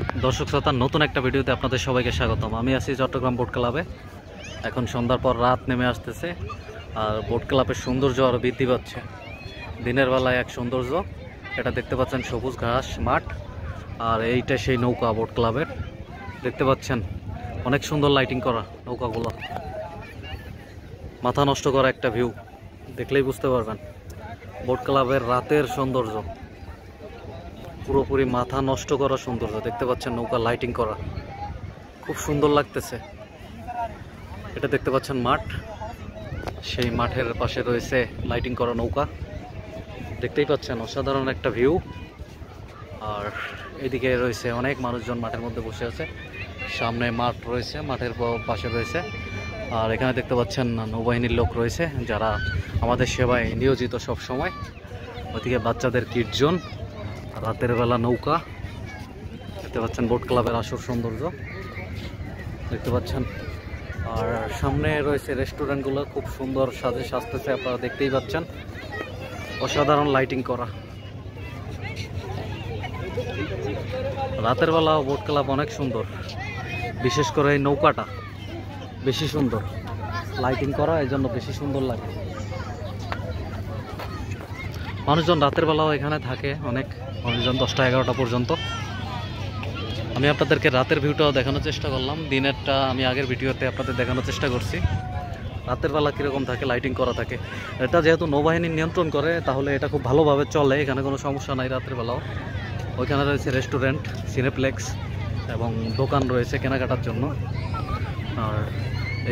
দর্শক শ্রোতা, নতুন একটা ভিডিওতে আপনাদের সবাইকে স্বাগতম। আমি আছি চট্টগ্রাম বোট ক্লাবে। এখন সন্ধ্যার পর রাত নেমে আসতেছে, আর বোট ক্লাবের সৌন্দর্য আরও বৃদ্ধি পাচ্ছে। দিনের বেলায় এক সৌন্দর্য, এটা দেখতে পাচ্ছেন সবুজ ঘাস মাঠ, আর এইটা সেই নৌকা বোট ক্লাবের। দেখতে পাচ্ছেন অনেক সুন্দর লাইটিং করা নৌকাগুলো, মাথা নষ্ট করা একটা ভিউ, দেখলেই বুঝতে পারবেন বোট ক্লাবের রাতের সৌন্দর্য। পুরোপুরি মাথা নষ্ট করা সৌন্দর্য। দেখতে পাচ্ছেন নৌকা লাইটিং করা, খুব সুন্দর লাগতেছে। এটা দেখতে পাচ্ছেন মাঠ, সেই মাঠের পাশে রয়েছে লাইটিং করা নৌকা। দেখতেই পাচ্ছেন অসাধারণ একটা ভিউ। আর এদিকে রয়েছে অনেক মানুষজন মাঠের মধ্যে বসে আছে। সামনে মাঠ রয়েছে, মাঠের পাশে রয়েছে। আর এখানে দেখতে পাচ্ছেন নৌবাহিনীর লোক রয়েছে যারা আমাদের সেবায় নিয়োজিত সব সময়। ওদিকে বাচ্চাদের কিড জোন, রাতের বেলা নৌকা। দেখতে পাচ্ছেন বোট ক্লাবের আসল সৌন্দর্য দেখতে পাচ্ছেন। আর সামনে রয়েছে রেস্টুরেন্টগুলো, খুব সুন্দর সাজে সাজতেছে, আপনারা দেখতেই পাচ্ছেন। অসাধারণ লাইটিং করা। রাতের বেলা বোট ক্লাব অনেক সুন্দর, বিশেষ করে এই নৌকাটা বেশি সুন্দর লাইটিং করা, এই জন্য বেশি সুন্দর লাগে। মানুষজন রাতের বেলাও এখানে থাকে, অনেক মানুষজন 10টা 11টা পর্যন্ত। আমি আপনাদেরকে রাতের ভিউটাও দেখানোর চেষ্টা করলাম। দিনেরটা আমি আগের ভিডিওতে আপনাদের দেখানোর চেষ্টা করছি। রাতের বেলা কীরকম থাকে, লাইটিং করা থাকে। এটা যেহেতু নৌবাহিনী নিয়ন্ত্রণ করে, তাহলে এটা খুব ভালোভাবে চলে, এখানে কোনো সমস্যা নাই রাতের বেলাও। ওইখানে রয়েছে রেস্টুরেন্ট, সিনেপ্লেক্স এবং দোকান রয়েছে কেনাকাটার জন্য। আর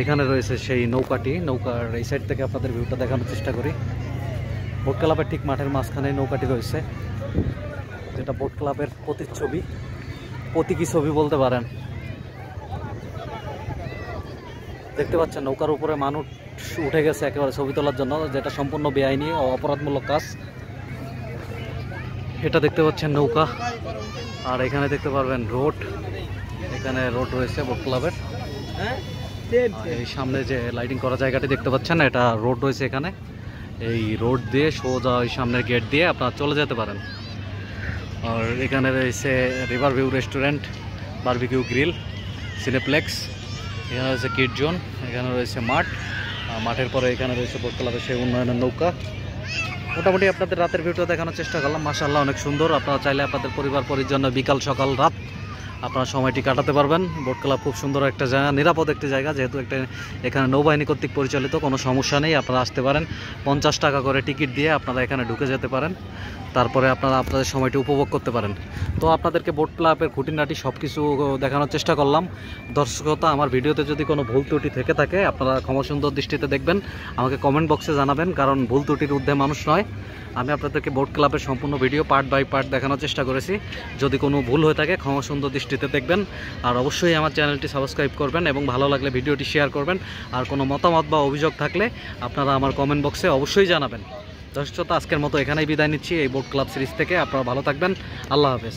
এখানে রয়েছে সেই নৌকাটি, নৌকার এই সাইড থেকে আপনাদের ভিউটা দেখানোর চেষ্টা করি। বোট ক্লাবের ঠিক মাঠের মাঝখানে নৌকাটি রয়েছে, যেটা বোট ক্লাবের প্রতিচ্ছবি, প্রতীকী ছবি বলতে পারেন। দেখতে পাচ্ছেন নৌকার উপরে মানুষ উঠে গেছে একেবারে ছবি তোলার জন্য, যেটা সম্পূর্ণ বেআইনি ও অপরাধমূলক কাজ। এটা দেখতে পাচ্ছেন নৌকা। আর এখানে দেখতে পারবেন রোড, এখানে রোড রয়েছে বোট ক্লাবের। এই সামনে যে লাইটিং করা জায়গাটি দেখতে পাচ্ছেন, এটা রোড রয়েছে এখানে। এই রোড দিয়ে সোজা ওই সামনের গেট দিয়ে আপনারা চলে যেতে পারেন। আর এখানে রয়েছে river view restaurant, barbecue grill, cineplex. এখানে রয়েছে কিড জোন, এখানে রয়েছে মাঠ। মাঠের পরে এখানে রয়েছে বোট ক্লাবের সেই উন্নয়নের নৌকা। মোটামুটি আপনাদের রাতের ভিউটা দেখানোর চেষ্টা করলাম। মাশাআল্লাহ অনেক সুন্দর। আপনারা চাইলে আপনাদের পরিবার পরিজন বিকাল সকাল রাত আপনারা সময়টি কাটাতে পারবেন। বোট ক্লাব খুব সুন্দর একটা জায়গা, নিরাপদ একটি জায়গা, যেহেতু একটা এখানে নৌবাহিনী কর্তৃক পরিচালিত, কোনো সমস্যা নেই। আপনারা আসতে পারেন, 50 টাকা করে টিকিট দিয়ে আপনারা এখানে ঢুকে যেতে পারেন। তারপরে আপনারা আপনাদের সময়টি উপভোগ করতে পারেন। তো আপনাদেরকে বোট ক্লাবের খুঁটিনাটি সব কিছু দেখানোর চেষ্টা করলাম। দর্শকতা, আমার ভিডিওতে যদি কোনো ভুল ত্রুটি থেকে থাকে আপনারা ক্ষমা সুন্দর দৃষ্টিতে দেখবেন, আমাকে কমেন্ট বক্সে জানাবেন, কারণ ভুল ত্রুটির ঊর্ধ্বে মানুষ নয়। আমি আপনাদেরকে বোট ক্লাবের সম্পূর্ণ ভিডিও পার্ট বাই পার্ট দেখানোর চেষ্টা করেছি। যদি কোনো ভুল হয়ে থাকে ক্ষমা সুন্দর দৃষ্টিতে দেখবেন। আর অবশ্যই আমার চ্যানেলটি সাবস্ক্রাইব করবেন এবং ভালো লাগলে ভিডিওটি শেয়ার করবেন। আর কোনো মতামত বা অভিযোগ থাকলে আপনারা আমার কমেন্ট বক্সে অবশ্যই জানাবেন। দর্শক, আজকের মতো এখানেই বিদায় নিচ্ছি এই বোট ক্লাব সিরিজ থেকে। আপনারা ভালো থাকবেন। আল্লাহ হাফেজ।